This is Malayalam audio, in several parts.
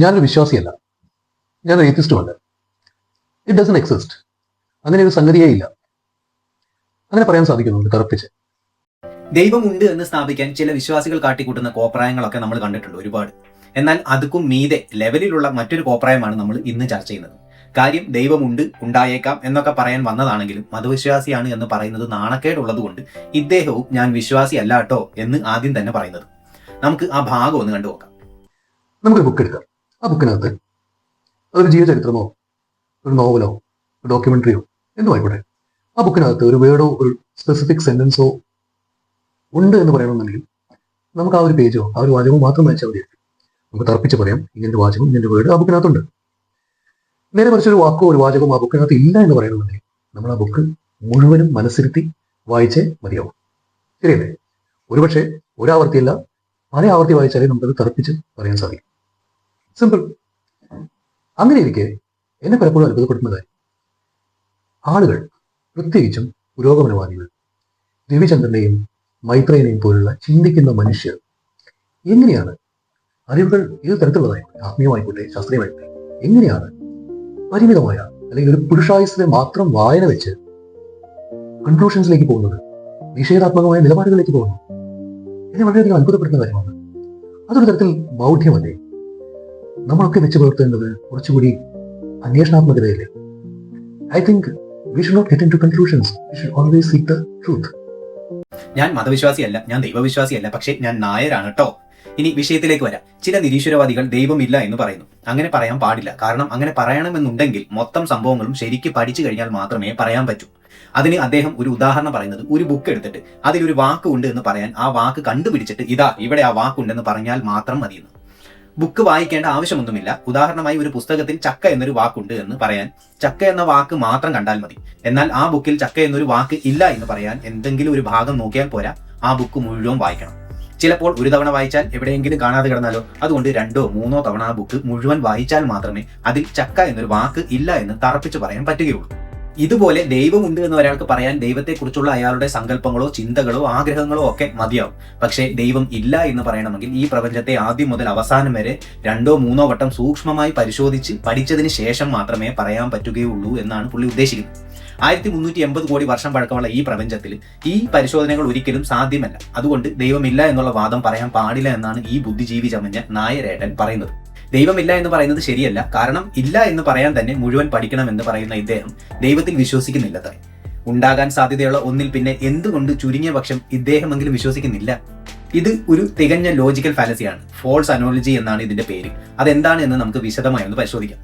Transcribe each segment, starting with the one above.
ഞാനൊരു വിശ്വാസിയല്ല, ഞാനൊരു ഏത്തിസ്റ്റുമല്ല. It doesn't exist. അങ്ങനെ ഒരു സംഗതിയേ ഇല്ല. അങ്ങനെ പറയാൻ സാധിക്കുന്നുണ്ട് തറപ്പിച്ച്. ദൈവമുണ്ട് എന്ന് സ്ഥാപിക്കാൻ ചില വിശ്വാസികൾ കാട്ടിക്കൂട്ടുന്ന കോപ്രായങ്ങളൊക്കെ നമ്മൾ കണ്ടിട്ടുണ്ട് ഒരുപാട്. എന്നാൽ അതുക്കും മീതെ ലെവലിലുള്ള മറ്റൊരു കോപ്രായമാണ് നമ്മൾ ഇന്ന് ചർച്ച ചെയ്യുന്നത്. കാര്യം ദൈവമുണ്ട്, ഉണ്ടായേക്കാം എന്നൊക്കെ പറയാൻ വന്നതാണെങ്കിലും മതവിശ്വാസിയാണ് എന്ന് പറയുന്നത് നാണക്കേടുള്ളത് കൊണ്ട് ഇദ്ദേഹവും ഞാൻ വിശ്വാസി അല്ല കേട്ടോ എന്ന് ആദ്യം തന്നെ പറയുന്നത്. നമുക്ക് ആ ഭാഗം ഒന്ന് കണ്ടു നോക്കാം. നമുക്കൊരു ബുക്ക് എടുക്കാം. ആ ബുക്കിനകത്ത് അതൊരു ജീവചരിത്രമോ ഒരു നോവലോ ഒരു ഡോക്യുമെന്ററിയോ എന്തോ ആയിക്കോട്ടെ, ആ ബുക്കിനകത്ത് ഒരു വേർഡോ ഒരു സ്പെസിഫിക് സെന്റൻസോ ഉണ്ട് എന്ന് പറയണമെന്നുണ്ടെങ്കിൽ നമുക്ക് ആ ഒരു പേജോ ആ ഒരു വാചകമോ മാത്രം വായിച്ചാൽ മതി. നമുക്ക് തർപ്പിച്ച് പറയാം ഇങ്ങനൊരു വാചകം ഇങ്ങനൊരു വേർഡ് ആ ബുക്കിനകത്തുണ്ട്. നേരെ മറിച്ച് ഒരു വാക്കോ ഒരു വാചകമോ ആ ബുക്കിനകത്ത് ഇല്ല എന്ന് പറയണമെന്നുണ്ടെങ്കിൽ നമ്മൾ ആ ബുക്ക് മുഴുവനും മനസ്സിരുത്തി വായിച്ചേ മതിയാവും. ശരിയല്ലേ? ഒരുപക്ഷെ ഒരാവർത്തിയല്ല പല ആവർത്തി വായിച്ചാലേ നമുക്കത് തർപ്പിച്ച് പറയാൻ സാധിക്കും. സിമ്പിൾ. അങ്ങനെ ഇരിക്കെ എന്നെ പലപ്പോഴും അത്ഭുതപ്പെടുത്തുന്ന കാര്യം, ആളുകൾ, പ്രത്യേകിച്ചും പുരോഗമനവാദികൾ, രവിചന്ദ്രനെയും മൈത്രേനെയും പോലുള്ള ചിന്തിക്കുന്ന മനുഷ്യർ എങ്ങനെയാണ് അറിവുകൾ ഏത് തരത്തിലുള്ളതായിക്കോട്ടെ, ആത്മീയമായിക്കോട്ടെ ശാസ്ത്രീയമായിക്കോട്ടെ, എങ്ങനെയാണ് പരിമിതമായ അല്ലെങ്കിൽ ഒരു പുരുഷായുസിലെ മാത്രം വായന വെച്ച് കൺക്ലൂഷൻസിലേക്ക് പോകുന്നത്, നിഷേധാത്മകമായ നിലപാടുകളിലേക്ക് പോകുന്നത്? എന്നെ വളരെയധികം അത്ഭുതപ്പെടുന്ന കാര്യമാണ്. അതൊരു തരത്തിൽ ബൗദ്ധ്യമല്ലേ? നമ്മളൊക്കെ വെച്ച് പുലർത്തേണ്ടത് കുറച്ചുകൂടി അന്വേഷണാത്മകതയല്ലേ? I think we should not get into conclusions. We should always seek the truth. ഞാൻ മതവിശ്വാസിയല്ല, ഞാൻ ദൈവവിശ്വാസിയല്ല, പക്ഷേ ഞാൻ നായരാണ് കേട്ടോ. ഇനി വിഷയത്തിലേക്ക് വരാം. ചില നിരീശ്വരവാദികൾ ദൈവമില്ല എന്ന് പറയുന്നു. അങ്ങനെ പറയാൻ പാടില്ല. കാരണം അങ്ങനെ പറയണമെന്നുണ്ടെങ്കിൽ മൊത്തം സംഭവങ്ങളും ശരിക്ക് പഠിച്ചു കഴിഞ്ഞാൽ മാത്രമേ പറയാൻ പറ്റൂ. അതിന് അദ്ദേഹം ഒരു ഉദാഹരണം പറയുന്നത്, ഒരു ബുക്ക് എടുത്തിട്ട് അതിലൊരു വാക്ക് ഉണ്ട് എന്ന് പറയാൻ ആ വാക്ക് കണ്ടുപിടിച്ചിട്ട് ഇതാ ഇവിടെ ആ വാക്കുണ്ടെന്ന് പറഞ്ഞാൽ മാത്രം മതിയെന്ന്. ബുക്ക് വായിക്കേണ്ട ആവശ്യമൊന്നുമില്ല. ഉദാഹരണമായി ഒരു പുസ്തകത്തിൽ ചക്ക എന്നൊരു വാക്കുണ്ട് എന്ന് പറയാൻ ചക്ക എന്ന വാക്ക് മാത്രം കണ്ടാൽ മതി. എന്നാൽ ആ ബുക്കിൽ ചക്ക എന്നൊരു വാക്ക് ഇല്ല എന്ന് പറയാൻ എന്തെങ്കിലും ഒരു ഭാഗം നോക്കിയാൽ പോരാ, ആ ബുക്ക് മുഴുവൻ വായിക്കണം. ചിലപ്പോൾ ഒരു തവണ വായിച്ചാൽ എവിടെയെങ്കിലും കാണാതെ കിടന്നാലോ, അതുകൊണ്ട് 2 or 3 തവണ ആ ബുക്ക് മുഴുവൻ വായിച്ചാൽ മാത്രമേ അതിൽ ചക്ക എന്നൊരു വാക്ക് ഇല്ല എന്ന് തറപ്പിച്ച് പറയാൻ പറ്റുകയുള്ളൂ. ഇതുപോലെ ദൈവമുണ്ട് എന്ന് ഒരാൾക്ക് പറയാൻ ദൈവത്തെക്കുറിച്ചുള്ള അയാളുടെ സങ്കല്പങ്ങളോ ചിന്തകളോ ആഗ്രഹങ്ങളോ ഒക്കെ മതിയാവും. പക്ഷേ ദൈവം ഇല്ല എന്ന് പറയണമെങ്കിൽ ഈ പ്രപഞ്ചത്തെ ആദ്യം മുതൽ അവസാനം വരെ 2 or 3 വട്ടം സൂക്ഷ്മമായി പരിശോധിച്ച് പഠിച്ചതിന് ശേഷം മാത്രമേ പറയാൻ പറ്റുകയുള്ളൂ എന്നാണ് പുള്ളി ഉദ്ദേശിക്കുന്നത്. 1380 കോടി വർഷം പഴക്കമുള്ള ഈ പ്രപഞ്ചത്തിൽ ഈ പരിശോധനകൾ ഒരിക്കലും സാധ്യമല്ല. അതുകൊണ്ട് ദൈവമില്ല എന്നുള്ള വാദം പറയാൻ പാടില്ല എന്നാണ് ഈ ബുദ്ധിജീവി ചമഞ്ഞ നായരേട്ടൻ പറയുന്നത്. ദൈവമില്ല എന്ന് പറയുന്നത് ശരിയല്ല. കാരണം ഇല്ല എന്ന് പറയാൻ തന്നെ മുഴുവൻ പഠിക്കണമെന്ന് പറയുന്ന ഇദ്ദേഹം ദൈവത്തിൽ വിശ്വസിക്കുന്നില്ലത്രേ. ഉണ്ടാകാൻ സാധ്യതയുള്ള ഒന്നിൽ പിന്നെ എന്തുകൊണ്ട് ചുരുങ്ങിയ പക്ഷം ഇദ്ദേഹമെങ്കിലും വിശ്വസിക്കുന്നില്ല? ഇത് ഒരു തികഞ്ഞ ലോജിക്കൽ ഫാലസിയാണ്. ഫോൾസ് അനോളജി എന്നാണ് ഇതിന്റെ പേര്. അതെന്താണ് എന്ന് നമുക്ക് വിശദമായി ഒന്ന് പരിശോധിക്കാം.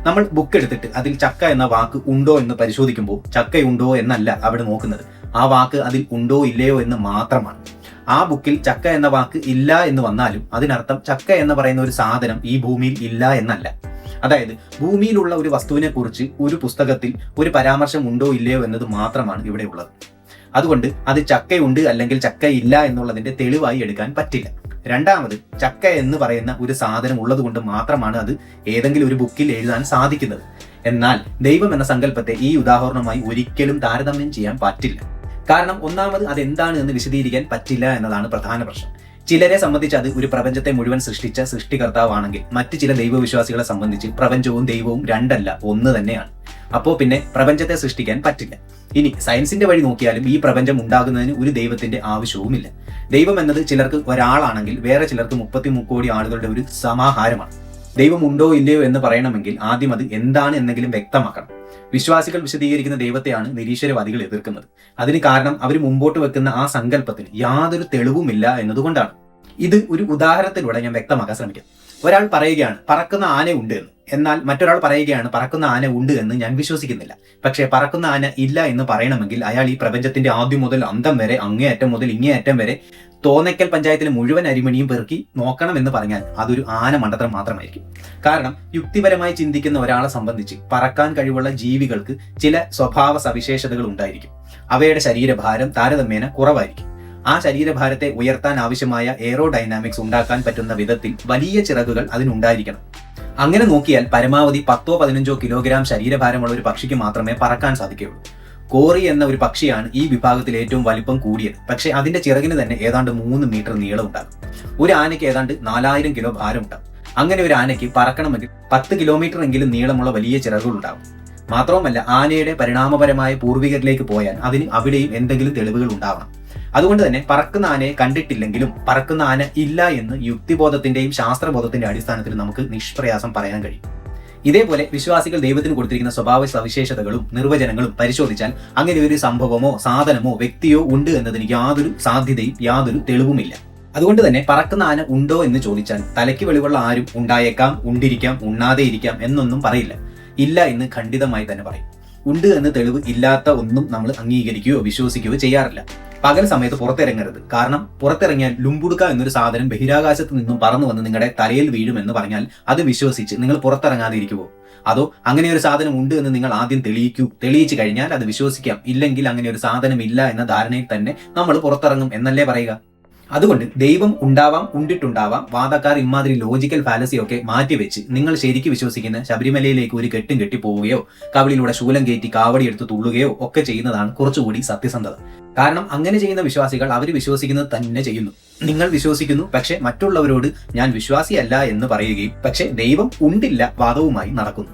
നമ്മൾ ബുക്ക് എടുത്തിട്ട് അതിൽ ചക്ക എന്ന വാക്ക് ഉണ്ടോ എന്ന് പരിശോധിക്കുമ്പോൾ ചക്കയുണ്ടോ എന്നല്ല അവിടെ നോക്കുന്നത്, ആ വാക്ക് അതിൽ ഉണ്ടോ ഇല്ലയോ എന്ന് മാത്രമാണ്. ആ ബുക്കിൽ ചക്ക എന്ന വാക്ക് ഇല്ല എന്ന് വന്നാലും അതിനർത്ഥം ചക്ക എന്ന് പറയുന്ന ഒരു സാധനം ഈ ഭൂമിയിൽ ഇല്ല എന്നല്ല. അതായത് ഭൂമിയിലുള്ള ഒരു വസ്തുവിനെ കുറിച്ച് ഒരു പുസ്തകത്തിൽ ഒരു പരാമർശം ഉണ്ടോ ഇല്ലയോ എന്നത് മാത്രമാണ് ഇവിടെ ഉള്ളത്. അതുകൊണ്ട് അത് ചക്കയുണ്ട് അല്ലെങ്കിൽ ചക്കയില്ല എന്നുള്ളതിന്റെ തെളിവായി എടുക്കാൻ പറ്റില്ല. രണ്ടാമത്, ചക്ക എന്ന് പറയുന്ന ഒരു സാധനം ഉള്ളത് കൊണ്ട് മാത്രമാണ് അത് ഏതെങ്കിലും ഒരു ബുക്കിൽ എഴുതാൻ സാധിക്കുന്നത്. എന്നാൽ ദൈവം എന്ന സങ്കല്പത്തെ ഈ ഉദാഹരണമായി ഒരിക്കലും താരതമ്യം ചെയ്യാൻ പറ്റില്ല. കാരണം ഒന്നാമത് അതെന്താണ് എന്ന് വിശദീകരിക്കാൻ പറ്റില്ല എന്നതാണ് പ്രധാന പ്രശ്നം. ചിലരെ സംബന്ധിച്ച് അത് ഒരു പ്രപഞ്ചത്തെ മുഴുവൻ സൃഷ്ടിച്ച സൃഷ്ടികർത്താവാണെങ്കിൽ മറ്റു ചില ദൈവവിശ്വാസികളെ സംബന്ധിച്ച് പ്രപഞ്ചവും ദൈവവും രണ്ടല്ല, ഒന്ന് തന്നെയാണ്. അപ്പോൾ പിന്നെ പ്രപഞ്ചത്തെ സൃഷ്ടിക്കാൻ പറ്റില്ല. ഇനി സയൻസിന്റെ വഴി നോക്കിയാലും ഈ പ്രപഞ്ചം ഉണ്ടാകുന്നതിന് ഒരു ദൈവത്തിന്റെ ആവശ്യവുമില്ല. ദൈവം എന്നത് ചിലർക്ക് ഒരാളാണെങ്കിൽ വേറെ ചിലർക്ക് 33 കോടി ആളുകളുടെ ഒരു സമാഹാരമാണ്. ദൈവം ഉണ്ടോ ഇല്ലയോ എന്ന് പറയണമെങ്കിൽ ആദ്യം അത് എന്താണ് എന്നെങ്കിലും വ്യക്തമാക്കണം. വിശ്വാസികൾ വിശദീകരിക്കുന്ന ദൈവത്തെയാണ് നിരീശ്വരവാദികൾ എതിർക്കുന്നത്. അതിന് കാരണം അവർ മുമ്പോട്ട് വെക്കുന്ന ആ സങ്കല്പത്തിന് യാതൊരു തെളിവുമില്ല എന്നതുകൊണ്ടാണ്. ഇത് ഒരു ഉദാഹരണത്തിലൂടെ ഞാൻ വ്യക്തമാക്കാൻ ശ്രമിക്കാം. ഒരാൾ പറയുകയാണ് പറക്കുന്ന ആന ഉണ്ട് എന്ന്, എന്നാൽ മറ്റൊരാൾ പറയുകയാണ് പറക്കുന്ന ആന ഉണ്ട് എന്ന് ഞാൻ വിശ്വസിക്കുന്നില്ല. പക്ഷേ പറക്കുന്ന ആന ഇല്ല എന്ന് പറയണമെങ്കിൽ അയാൾ ഈ പ്രപഞ്ചത്തിന്റെ ആദ്യം മുതൽ അന്തം വരെ, അങ്ങേയറ്റം മുതൽ ഇങ്ങേയറ്റം വരെ തോന്നയ്ക്കൽ പഞ്ചായത്തിലെ മുഴുവൻ അരിമണിയും പെറുക്കി നോക്കണമെന്ന് പറഞ്ഞാൽ അതൊരു ആന മണ്ടത്തരം മാത്രമായിരിക്കും. കാരണം യുക്തിപരമായി ചിന്തിക്കുന്ന ഒരാളെ സംബന്ധിച്ച് പറക്കാൻ കഴിവുള്ള ജീവികൾക്ക് ചില സ്വഭാവ സവിശേഷതകൾ ഉണ്ടായിരിക്കും. അവയുടെ ശരീരഭാരം താരതമ്യേന കുറവായിരിക്കും. ആ ശരീരഭാരത്തെ ഉയർത്താൻ ആവശ്യമായ എയറോഡൈനാമിക്സ് ഉണ്ടാക്കാൻ പറ്റുന്ന വിധത്തിൽ വലിയ ചിറകുകൾ അതിനുണ്ടായിരിക്കണം. അങ്ങനെ നോക്കിയാൽ പരമാവധി 10 or 15 കിലോഗ്രാം ശരീരഭാരമുള്ള ഒരു പക്ഷിക്ക് മാത്രമേ പറക്കാൻ സാധിക്കുകയുള്ളൂ. കോറി എന്ന ഒരു പക്ഷിയാണ് ഈ വിഭാഗത്തിൽ ഏറ്റവും വലിപ്പം കൂടിയത്. പക്ഷേ അതിന്റെ ചിറകിന് തന്നെ ഏതാണ്ട് 3 മീറ്റർ നീളം ഉണ്ടാകും. ഒരു ആനയ്ക്ക് ഏതാണ്ട് 4000 കിലോ ഭാരം ഉണ്ടാകും. അങ്ങനെ ഒരു ആനയ്ക്ക് പറക്കണമെങ്കിൽ 10 കിലോമീറ്റർ എങ്കിലും നീളമുള്ള വലിയ ചിറകുകൾ ഉണ്ടാകും. മാത്രവുമല്ല, ആനയുടെ പരിണാമപരമായ പൂർവികരിലേക്ക് പോയാൽ അതിന് അവിടെയും എന്തെങ്കിലും തെളിവുകൾ ഉണ്ടാവണം. അതുകൊണ്ട് തന്നെ പറക്കുന്ന ആനയെ കണ്ടിട്ടില്ലെങ്കിലും പറക്കുന്ന ആന ഇല്ല എന്ന് യുക്തിബോധത്തിന്റെയും ശാസ്ത്രബോധത്തിന്റെ അടിസ്ഥാനത്തിൽ നമുക്ക് നിഷ്പ്രയാസം പറയാൻ കഴിയും. ഇതേപോലെ വിശ്വാസികൾ ദൈവത്തിന് കൊടുത്തിരിക്കുന്ന സ്വഭാവ സവിശേഷതകളും നിർവചനങ്ങളും പരിശോധിച്ചാൽ അങ്ങനെ ഒരു സംഭവമോ സാധനമോ വ്യക്തിയോ ഉണ്ട് എന്നതിന് യാതൊരു സാധ്യതയും യാതൊരു തെളിവുമില്ല. അതുകൊണ്ട് തന്നെ പറക്കുന്ന ആന ഉണ്ടോ എന്ന് ചോദിച്ചാൽ തലയ്ക്ക് വെളിവുള്ള ആരും ഉണ്ടായേക്കാം, ഉണ്ടിരിക്കാം, ഉണ്ണാതെ ഇരിക്കാം എന്നൊന്നും പറയില്ല. ഇല്ല എന്ന് ഖണ്ഡിതമായി തന്നെ പറയും. ഉണ്ട് എന്ന് തെളിവ് ഇല്ലാത്ത ഒന്നും നമ്മൾ അംഗീകരിക്കുകയോ വിശ്വസിക്കുകയോ ചെയ്യാറില്ല. പകൽ സമയത്ത് പുറത്തിറങ്ങരുത്. കാരണം പുറത്തിറങ്ങിയാൽ ലുംബുടുക്ക എന്നൊരു സാധനം ബഹിരാകാശത്ത് നിന്നും പറന്നു വന്ന് നിങ്ങളുടെ തലയിൽ വീഴുമെന്ന് പറഞ്ഞാൽ അത് വിശ്വസിച്ച് നിങ്ങൾ പുറത്തിറങ്ങാതെ ഇരിക്കുമോ? അതോ അങ്ങനെ ഒരു സാധനം ഉണ്ട് എന്ന് നിങ്ങൾ ആദ്യം തെളിയിച്ചു കഴിഞ്ഞാൽ അത് വിശ്വസിക്കാം, ഇല്ലെങ്കിൽ അങ്ങനെ ഒരു സാധനം ഇല്ല എന്ന ധാരണയിൽ തന്നെ നമ്മൾ പുറത്തിറങ്ങും എന്നല്ലേ പറയുക? അതുകൊണ്ട് ദൈവം ഉണ്ടാവാം, ഉണ്ടിട്ടുണ്ടാവാം, വാദക്കാർ ഇമാതിരി ലോജിക്കൽ ഫാലസിയൊക്കെ മാറ്റിവെച്ച് നിങ്ങൾ ശരിക്കും വിശ്വസിക്കുന്ന ശബരിമലയിലേക്ക് ഒരു കെട്ടും കെട്ടിപ്പോവുകയോ കവിളിലൂടെ ശൂലം കയറ്റി കാവടി എടുത്ത് തുള്ളുകയോ ഒക്കെ ചെയ്യുന്നതാണ് കുറച്ചുകൂടി സത്യസന്ധത. കാരണം അങ്ങനെ ചെയ്യുന്ന വിശ്വാസികൾ അവർ വിശ്വസിക്കുന്നത് തന്നെ ചെയ്യുന്നു. നിങ്ങൾ വിശ്വസിക്കുന്നു, പക്ഷെ മറ്റുള്ളവരോട് ഞാൻ വിശ്വാസിയല്ല എന്ന് പറയുകയും പക്ഷെ ദൈവം ഉണ്ടില്ല വാദവുമായി നടക്കുന്നു.